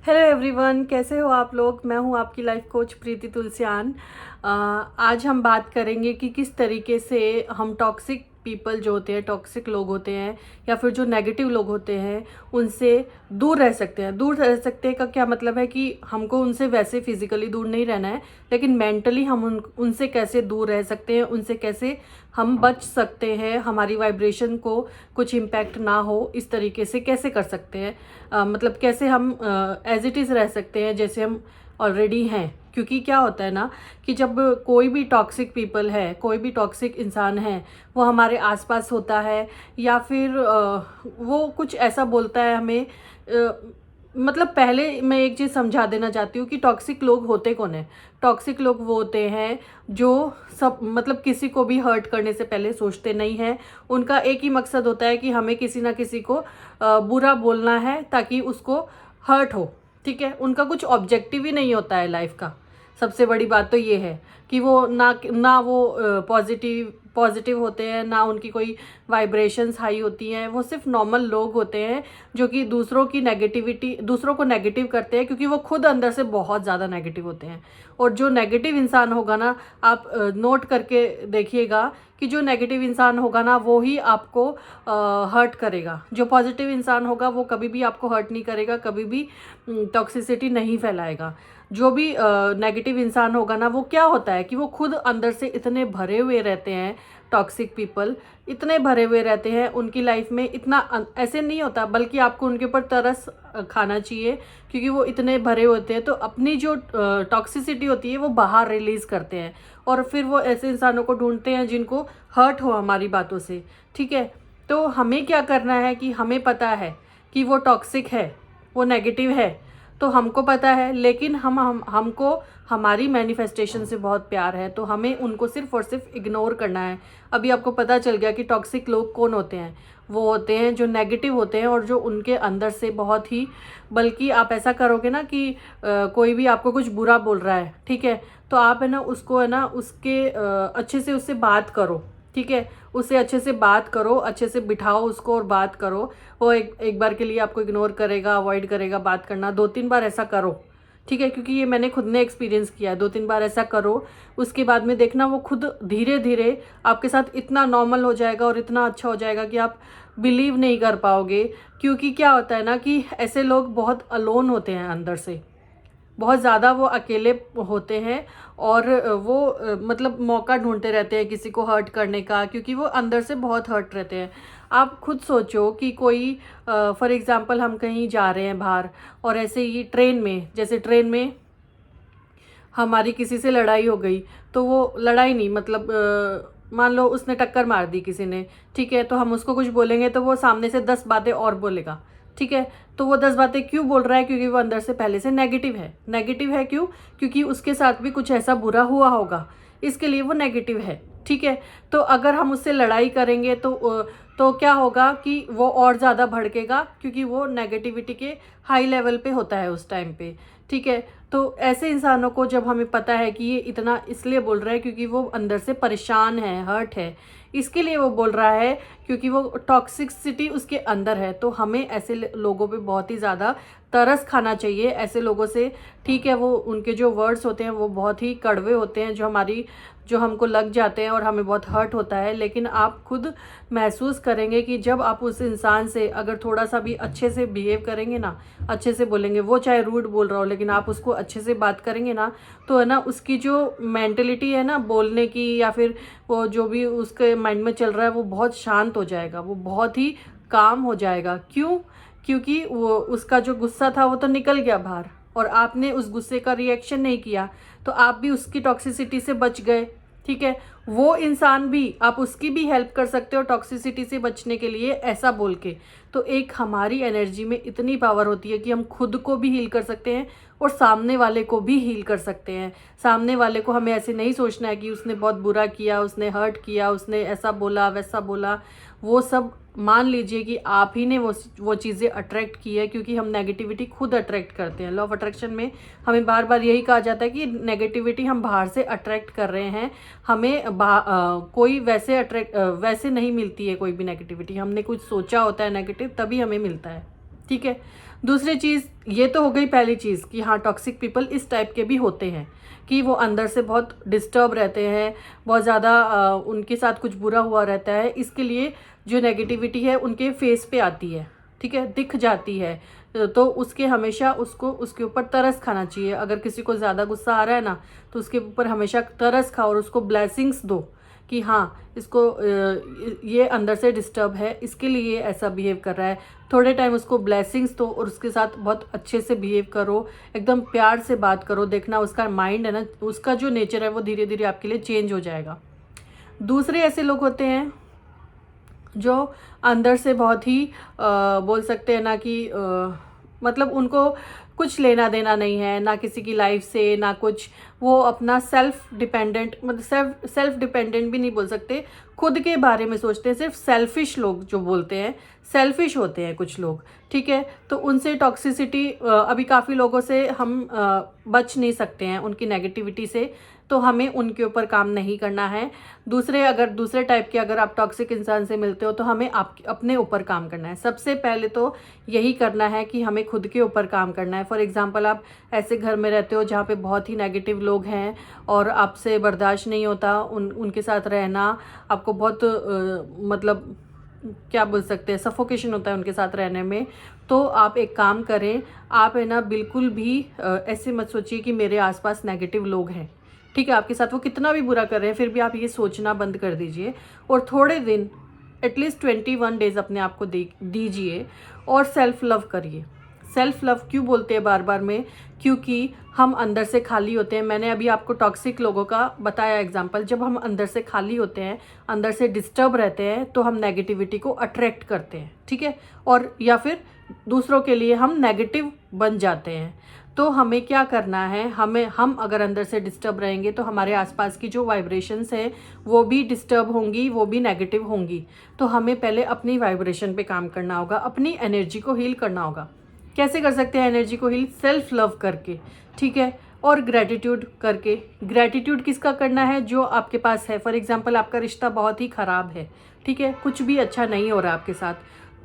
Hello everyone, कैसे हो आप लोग। मैं हूं आपकी लाइफ कोच प्रीति तुलसियान। आज हम बात करेंगे कि किस तरीके से हम टॉक्सिक पीपल जो होते हैं, टॉक्सिक लोग होते हैं या फिर जो नेगेटिव लोग होते हैं उनसे दूर रह सकते हैं। दूर रह सकते हैं का क्या मतलब है कि हमको उनसे वैसे फिजिकली दूर नहीं रहना है, लेकिन मेंटली हम उनसे कैसे दूर रह सकते हैं, उनसे कैसे हम बच सकते हैं, हमारी वाइब्रेशन को कुछ इम्पैक्ट ना हो, इस तरीके से कैसे कर सकते हैं। मतलब कैसे हम एज इट इज़ रह सकते हैं जैसे हम ऑलरेडी हैं। क्योंकि क्या होता है ना कि जब कोई भी टॉक्सिक पीपल है, कोई भी टॉक्सिक इंसान है, वो हमारे आसपास होता है या फिर वो कुछ ऐसा बोलता है हमें, मतलब पहले मैं एक चीज़ समझा देना चाहती हूँ कि टॉक्सिक लोग होते कौन है। टॉक्सिक लोग वो होते हैं जो सब मतलब किसी को भी हर्ट करने से पहले सोचते नहीं हैं। उनका एक ही मकसद होता है कि हमें किसी ना किसी को बुरा बोलना है ताकि उसको हर्ट हो। ठीक है, उनका कुछ ऑब्जेक्टिव ही नहीं होता है लाइफ का। सबसे बड़ी बात तो ये है कि वो ना वो पॉजिटिव होते हैं, ना उनकी कोई वाइब्रेशंस हाई होती हैं। वो सिर्फ नॉर्मल लोग होते हैं जो कि दूसरों को नेगेटिव करते हैं, क्योंकि वो खुद अंदर से बहुत ज़्यादा नेगेटिव होते हैं। और जो नेगेटिव इंसान होगा ना, आप नोट करके देखिएगा कि जो नेगेटिव इंसान होगा ना वो ही आपको हर्ट करेगा। जो पॉजिटिव इंसान होगा वो कभी भी आपको हर्ट नहीं करेगा, कभी भी टॉक्सिसिटी नहीं फैलाएगा। जो भी नेगेटिव इंसान होगा ना, वो क्या होता है कि वो खुद अंदर से इतने भरे हुए रहते हैं। टॉक्सिक पीपल इतने भरे हुए रहते हैं, उनकी लाइफ में इतना ऐसे नहीं होता, बल्कि आपको उनके ऊपर तरस खाना चाहिए, क्योंकि वो इतने भरे होते हैं तो अपनी जो टॉक्सिसिटी होती है वो बाहर रिलीज करते हैं। और फिर वो ऐसे इंसानों को ढूंढते हैं जिनको हर्ट हो हमारी बातों से। ठीक है, तो हमें क्या करना है कि हमें पता है कि वो टॉक्सिक है, वो नेगेटिव है, तो हमको पता है, लेकिन हमको हमारी मैनिफेस्टेशन से बहुत प्यार है, तो हमें उनको सिर्फ और सिर्फ इग्नोर करना है। अभी आपको पता चल गया कि टॉक्सिक लोग कौन होते हैं। वो होते हैं जो नेगेटिव होते हैं और जो उनके अंदर से बहुत ही, बल्कि आप ऐसा करोगे ना कि कोई भी आपको कुछ बुरा बोल रहा है, ठीक है, तो आप है ना उसको है ना उसके अच्छे से उससे बात करो। ठीक है, उससे अच्छे से बात करो, अच्छे से बिठाओ उसको और बात करो। वो एक बार के लिए आपको इग्नोर करेगा, अवॉइड करेगा बात करना, 2-3 बार ऐसा करो। ठीक है, क्योंकि ये मैंने खुद ने एक्सपीरियंस किया है। 2-3 बार ऐसा करो, उसके बाद में देखना वो खुद धीरे धीरे आपके साथ इतना नॉर्मल हो जाएगा और इतना अच्छा हो जाएगा कि आप बिलीव नहीं कर पाओगे। क्योंकि क्या होता है ना कि ऐसे लोग बहुत अलोन होते हैं अंदर से, बहुत ज़्यादा वो अकेले होते हैं और वो मतलब मौका ढूंढते रहते हैं किसी को हर्ट करने का, क्योंकि वो अंदर से बहुत हर्ट रहते हैं। आप खुद सोचो कि कोई फॉर एग्ज़ाम्पल हम कहीं जा रहे हैं बाहर, और ऐसे ही ट्रेन में, जैसे ट्रेन में हमारी किसी से लड़ाई हो गई, तो वो लड़ाई नहीं मतलब मान लो उसने टक्कर मार दी किसी ने, ठीक है, तो हम उसको कुछ बोलेंगे तो वो सामने से 10 बातें और बोलेगा। ठीक है, तो वो 10 बातें क्यों बोल रहा है? क्योंकि वो अंदर से पहले से नेगेटिव है। नेगेटिव है क्यों? क्योंकि उसके साथ भी कुछ ऐसा बुरा हुआ होगा, इसके लिए वो नेगेटिव है। ठीक है, तो अगर हम उससे लड़ाई करेंगे तो क्या होगा कि वो और ज़्यादा भड़केगा, क्योंकि वो नेगेटिविटी के हाई लेवल पे होता है उस टाइम पे। ठीक है, तो ऐसे इंसानों को जब हमें पता है कि ये इतना इसलिए बोल रहा है क्योंकि वो अंदर से परेशान है, हर्ट है, इसके लिए वो बोल रहा है, क्योंकि वो टॉक्सिसिटी उसके अंदर है, तो हमें ऐसे लोगों पे बहुत ही ज़्यादा तरस खाना चाहिए, ऐसे लोगों से। ठीक है, वो उनके जो वर्ड्स होते हैं वो बहुत ही कड़वे होते हैं, जो हमको लग जाते हैं और हमें बहुत हर्ट होता है। लेकिन आप खुद महसूस करेंगे कि जब आप उस इंसान से अगर थोड़ा सा भी अच्छे से बिहेव करेंगे ना, अच्छे से बोलेंगे, वो चाहे रूड बोल रहा हो लेकिन आप उसको अच्छे से बात करेंगे ना, तो है ना उसकी जो मेंटलिटी है ना बोलने की, या फिर वो जो भी उसके माइंड में चल रहा है, वो बहुत शांत हो जाएगा, वो बहुत ही काम हो जाएगा। क्यों? क्योंकि वो उसका जो गुस्सा था वो तो निकल गया बाहर, और आपने उस गुस्से का रिएक्शन नहीं किया, तो आप भी उसकी टॉक्सिसिटी से बच गए। ठीक है, वो इंसान भी, आप उसकी भी हेल्प कर सकते हो टॉक्सिसिटी से बचने के लिए ऐसा बोल के। तो एक हमारी एनर्जी में इतनी पावर होती है कि हम खुद को भी हील कर सकते हैं और सामने वाले को भी हील कर सकते हैं। सामने वाले को हमें ऐसे नहीं सोचना है कि उसने बहुत बुरा किया, उसने हर्ट किया, उसने ऐसा बोला वैसा बोला। वो सब मान लीजिए कि आप ही ने वो चीज़ें अट्रैक्ट की है, क्योंकि हम नेगेटिविटी खुद अट्रैक्ट करते हैं। लॉ ऑफ अट्रैक्शन में हमें बार बार यही कहा जाता है कि नेगेटिविटी हम बाहर से अट्रैक्ट कर रहे हैं। हमें कोई वैसे नहीं मिलती है कोई भी नेगेटिविटी, हमने कुछ सोचा होता है नेगेटिव तभी हमें मिलता है। ठीक है, दूसरी चीज़ ये तो हो गई पहली चीज़ कि हाँ टॉक्सिक पीपल इस टाइप के भी होते हैं कि वो अंदर से बहुत डिस्टर्ब रहते हैं, बहुत ज़्यादा उनके साथ कुछ बुरा हुआ रहता है, इसके लिए जो नेगेटिविटी है उनके फेस पे आती है, ठीक है, दिख जाती है। तो उसके हमेशा उसको उसके ऊपर तरस खाना चाहिए। अगर किसी को ज़्यादा गुस्सा आ रहा है ना तो उसके ऊपर हमेशा तरस खाओ और उसको ब्लेसिंग्स दो कि हाँ इसको ये अंदर से डिस्टर्ब है, इसके लिए ऐसा बिहेव कर रहा है। थोड़े टाइम उसको ब्लेसिंग्स दो और उसके साथ बहुत अच्छे से बिहेव करो, एकदम प्यार से बात करो। देखना उसका माइंड है ना, उसका जो नेचर है वो धीरे धीरे आपके लिए चेंज हो जाएगा। दूसरे ऐसे लोग होते हैं जो अंदर से बहुत ही बोल सकते हैं ना कि मतलब उनको कुछ लेना देना नहीं है ना किसी की लाइफ से, ना कुछ, वो अपना सेल्फ डिपेंडेंट, मतलब सेल्फ डिपेंडेंट भी नहीं बोल सकते, खुद के बारे में सोचते हैं। सिर्फ सेल्फिश लोग जो बोलते हैं, सेल्फिश होते हैं कुछ लोग, ठीक है। तो उनसे टॉक्सिसिटी अभी काफ़ी लोगों से हम बच नहीं सकते हैं, उनकी नेगेटिविटी से, तो हमें उनके ऊपर काम नहीं करना है। अगर दूसरे टाइप के अगर आप टॉक्सिक इंसान से मिलते हो तो हमें अपने ऊपर काम करना है। सबसे पहले तो यही करना है कि हमें खुद के ऊपर काम करना है। फॉर एग्जांपल आप ऐसे घर में रहते हो जहाँ पे बहुत ही नेगेटिव लोग हैं और आपसे बर्दाश्त नहीं होता उनके साथ रहना, आपको बहुत मतलब क्या बोल सकते हैं, सफोकेशन होता है उनके साथ रहने में। तो आप एक काम करें, आप है ना बिल्कुल भी ऐसे मत सोचिए कि मेरे आसपास नेगेटिव लोग हैं, ठीक है। आपके साथ वो कितना भी बुरा कर रहे हैं फिर भी आप ये सोचना बंद कर दीजिए और थोड़े दिन एटलीस्ट 21 डेज अपने आप को दीजिए और सेल्फ लव करिए। सेल्फ लव क्यों बोलते हैं बार बार में, क्योंकि हम अंदर से खाली होते हैं। मैंने अभी आपको टॉक्सिक लोगों का बताया एग्जांपल। जब हम अंदर से खाली होते हैं, अंदर से डिस्टर्ब रहते हैं, तो हम नेगेटिविटी को अट्रैक्ट करते हैं, ठीक है, और या फिर दूसरों के लिए हम नेगेटिव बन जाते हैं। तो हमें क्या करना है, हम अगर अंदर से डिस्टर्ब रहेंगे तो हमारे आसपास की जो वाइब्रेशंस हैं वो भी डिस्टर्ब होंगी, वो भी नेगेटिव होंगी। तो हमें पहले अपनी वाइब्रेशन पे काम करना होगा, अपनी एनर्जी को हील करना होगा। कैसे कर सकते हैं एनर्जी को हील? सेल्फ लव करके, ठीक है, और ग्रैटिट्यूड करके। ग्रैटिट्यूड किसका करना है? जो आपके पास है। फॉर एग्जांपल आपका रिश्ता बहुत ही ख़राब है, ठीक है, कुछ भी अच्छा नहीं हो रहा है आपके साथ,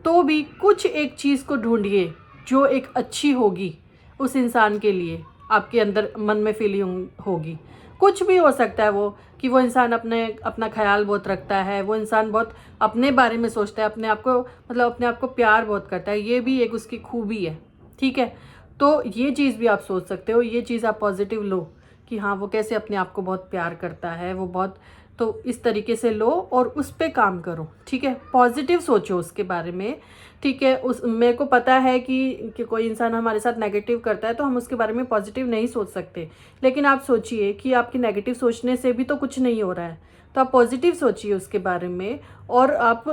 तो भी कुछ एक चीज़ को ढूंढिए जो एक अच्छी होगी उस इंसान के लिए, आपके अंदर मन में फीलिंग होगी। कुछ भी हो सकता है वो, कि वो इंसान अपना ख्याल बहुत रखता है, वो इंसान बहुत अपने बारे में सोचता है, अपने आप को प्यार बहुत करता है, ये भी एक उसकी खूबी है, ठीक है। तो ये चीज़ भी आप सोच सकते हो, ये चीज़ आप पॉजिटिव लो कि हाँ वो कैसे अपने आप को बहुत प्यार करता है, वो बहुत, तो इस तरीके से लो और उस पर काम करो, ठीक है। पॉजिटिव सोचो उसके बारे में, ठीक है। मेरे को पता है कि कोई इंसान हमारे साथ नेगेटिव करता है तो हम उसके बारे में पॉजिटिव नहीं सोच सकते, लेकिन आप सोचिए कि आपकी नेगेटिव सोचने से भी तो कुछ नहीं हो रहा है, तो आप पॉजिटिव सोचिए उसके बारे में और आप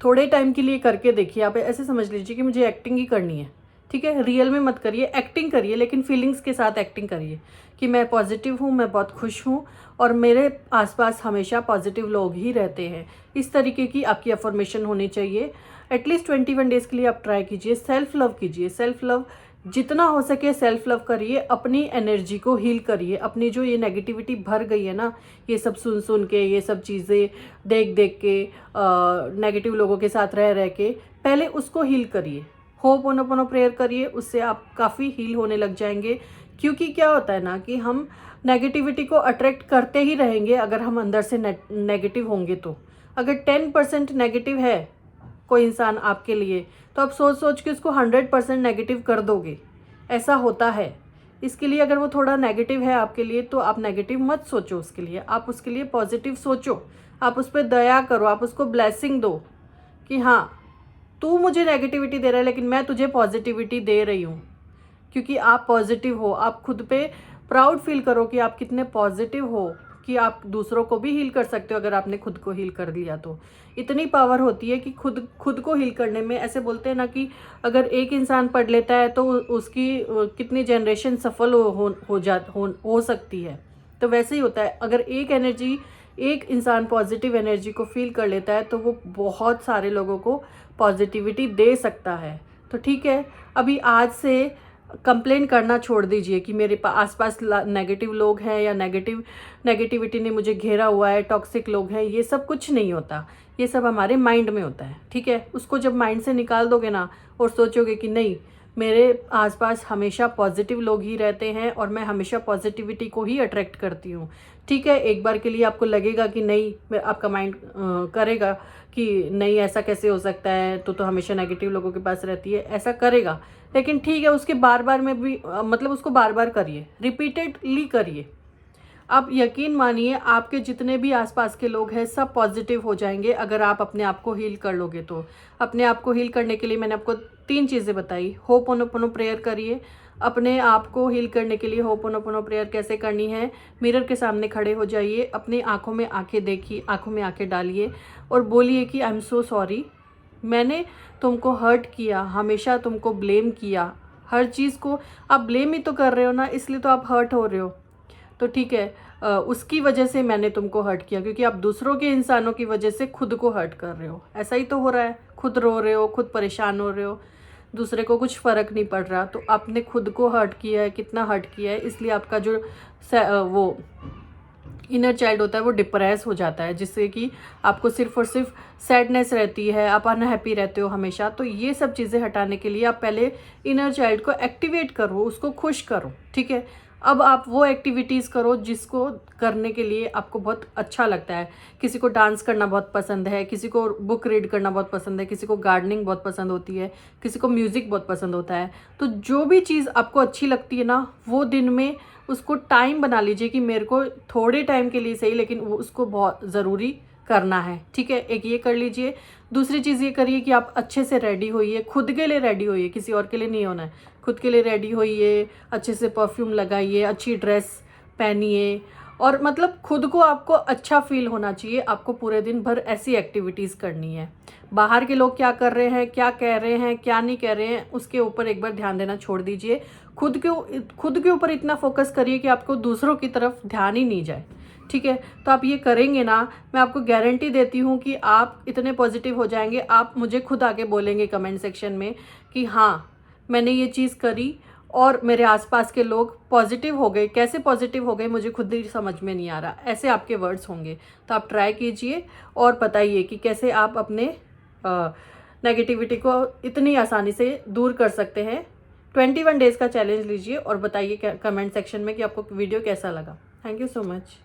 थोड़े टाइम के लिए करके देखिए। आप ऐसे समझ लीजिए कि मुझे एक्टिंग ही करनी है, ठीक है, रियल में मत करिए, एक्टिंग करिए, लेकिन फीलिंग्स के साथ एक्टिंग करिए कि मैं पॉजिटिव हूँ, मैं बहुत खुश हूँ और मेरे आसपास हमेशा पॉजिटिव लोग ही रहते हैं। इस तरीके की आपकी अफर्मेशन होनी चाहिए। एटलीस्ट 21 डेज़ के लिए आप ट्राई कीजिए, सेल्फ लव कीजिए। सेल्फ लव जितना हो सके सेल्फ लव करिए, अपनी एनर्जी को हील करिए। अपनी जो ये नेगेटिविटी भर गई है ना, ये सब सुन के, ये सब चीज़ें देख के, नेगेटिव लोगों के साथ रह के, पहले उसको हील करिए। होपोनोपोनो प्रेयर करिए, उससे आप काफ़ी हील होने लग जाएंगे। क्योंकि क्या होता है ना कि हम नेगेटिविटी को अट्रैक्ट करते ही रहेंगे अगर हम अंदर से नेगेटिव होंगे। तो अगर 10% नेगेटिव है कोई इंसान आपके लिए, तो आप सोच के उसको 100% नेगेटिव कर दोगे, ऐसा होता है। इसके लिए अगर वो थोड़ा नेगेटिव है आपके लिए तो आप नेगेटिव मत सोचो उसके लिए, आप उसके लिए पॉजिटिव सोचो, आप उस पर दया करो, आप उसको ब्लेसिंग दो कि हाँ तू मुझे नेगेटिविटी दे रहा है लेकिन मैं तुझे पॉजिटिविटी दे रही हूँ, क्योंकि आप पॉजिटिव हो। आप खुद पे प्राउड फील करो कि आप कितने पॉजिटिव हो, कि आप दूसरों को भी हील कर सकते हो अगर आपने खुद को हील कर लिया तो। इतनी पावर होती है कि खुद को हील करने में। ऐसे बोलते हैं ना कि अगर एक इंसान पढ़ लेता है तो उसकी कितनी जनरेशन सफल हो सकती है। तो वैसे ही होता है, अगर एक इंसान पॉजिटिव एनर्जी को फील कर लेता है तो वो बहुत सारे लोगों को पॉजिटिविटी दे सकता है। तो ठीक है, अभी आज से कंप्लेन करना छोड़ दीजिए कि मेरे आसपास नेगेटिव लोग हैं या नेगेटिविटी ने मुझे घेरा हुआ है, टॉक्सिक लोग हैं। ये सब कुछ नहीं होता, ये सब हमारे माइंड में होता है, ठीक है। उसको जब माइंड से निकाल दोगे ना और सोचोगे कि नहीं, मेरे आसपास हमेशा पॉजिटिव लोग ही रहते हैं और मैं हमेशा पॉजिटिविटी को ही अट्रैक्ट करती हूँ, ठीक है। एक बार के लिए आपको लगेगा कि नहीं, आपका माइंड करेगा कि नहीं, ऐसा कैसे हो सकता है, तो हमेशा नेगेटिव लोगों के पास रहती है, ऐसा करेगा। लेकिन ठीक है, उसके बार बार में भी मतलब उसको बार बार करिए, रिपीटेडली करिए। आप यकीन मानिए, आपके जितने भी आसपास के लोग हैं सब पॉजिटिव हो जाएंगे अगर आप अपने आप को हील कर लोगे तो। अपने आप को हील करने के लिए मैंने आपको 3 चीज़ें बताई। होपोनोपोनो प्रेयर करिए। अपने आप को हील करने के लिए होपोनोपोनो प्रेयर कैसे करनी है, मिरर के सामने खड़े हो जाइए, अपनी आंखों में आंखें देखिए, आंखों में आंखें डालिए और बोलिए कि आई एम सो सॉरी, मैंने तुमको हर्ट किया, हमेशा तुमको ब्लेम किया। हर चीज़ को आप ब्लेम ही तो कर रहे हो ना, इसलिए तो आप हर्ट हो रहे हो। तो ठीक है, उसकी वजह से मैंने तुमको हर्ट किया, क्योंकि आप दूसरों के इंसानों की वजह से खुद को हर्ट कर रहे हो। ऐसा ही तो हो रहा है, खुद रो रहे हो, खुद परेशान हो रहे हो, दूसरे को कुछ फ़र्क नहीं पड़ रहा। तो आपने खुद को हर्ट किया है, कितना हर्ट किया है, इसलिए आपका जो वो इनर चाइल्ड होता है वो डिप्रेस हो जाता है, जिससे कि आपको सिर्फ और सिर्फ सैडनेस रहती है, आप अनहैप्पी रहते हो हमेशा। तो ये सब चीज़ें हटाने के लिए आप पहले इनर चाइल्ड को एक्टिवेट करो, उसको खुश करो, ठीक है। अब आप वो एक्टिविटीज़ करो जिसको करने के लिए आपको बहुत अच्छा लगता है। किसी को डांस करना बहुत पसंद है, किसी को बुक रीड करना बहुत पसंद है, किसी को गार्डनिंग बहुत पसंद होती है, किसी को म्यूज़िक बहुत पसंद होता है। तो जो भी चीज़ आपको अच्छी लगती है ना, वो दिन में उसको टाइम बना लीजिए कि मेरे को थोड़े टाइम के लिए सही, लेकिन वो उसको बहुत ज़रूरी करना है, ठीक है। एक ये कर लीजिए। दूसरी चीज़ ये करिए कि आप अच्छे से रेडी होइए, खुद के लिए रेडी होइए, किसी और के लिए नहीं होना है। खुद के लिए रेडी होइए, अच्छे से परफ्यूम लगाइए, अच्छी ड्रेस पहनिए, और मतलब खुद को आपको अच्छा फील होना चाहिए। आपको पूरे दिन भर ऐसी एक्टिविटीज़ करनी है। बाहर के लोग क्या कर रहे हैं, क्या कह रहे हैं, क्या नहीं कह रहे हैं, उसके ऊपर एक बार ध्यान देना छोड़ दीजिए। खुद के ऊपर इतना फोकस करिए कि आपको दूसरों की तरफ ध्यान ही नहीं जाए, ठीक है। तो आप ये करेंगे ना, मैं आपको गारंटी देती हूँ कि आप इतने पॉजिटिव हो जाएंगे। आप मुझे खुद आके बोलेंगे कमेंट सेक्शन में कि हाँ, मैंने ये चीज़ करी और मेरे आसपास के लोग पॉजिटिव हो गए। कैसे पॉजिटिव हो गए मुझे खुद ही समझ में नहीं आ रहा, ऐसे आपके वर्ड्स होंगे। तो आप ट्राई कीजिए और बताइए कि कैसे आप अपने नेगेटिविटी को इतनी आसानी से दूर कर सकते हैं। 21 डेज़ का चैलेंज लीजिए और बताइए कमेंट सेक्शन में कि आपको वीडियो कैसा लगा। Thank you so much.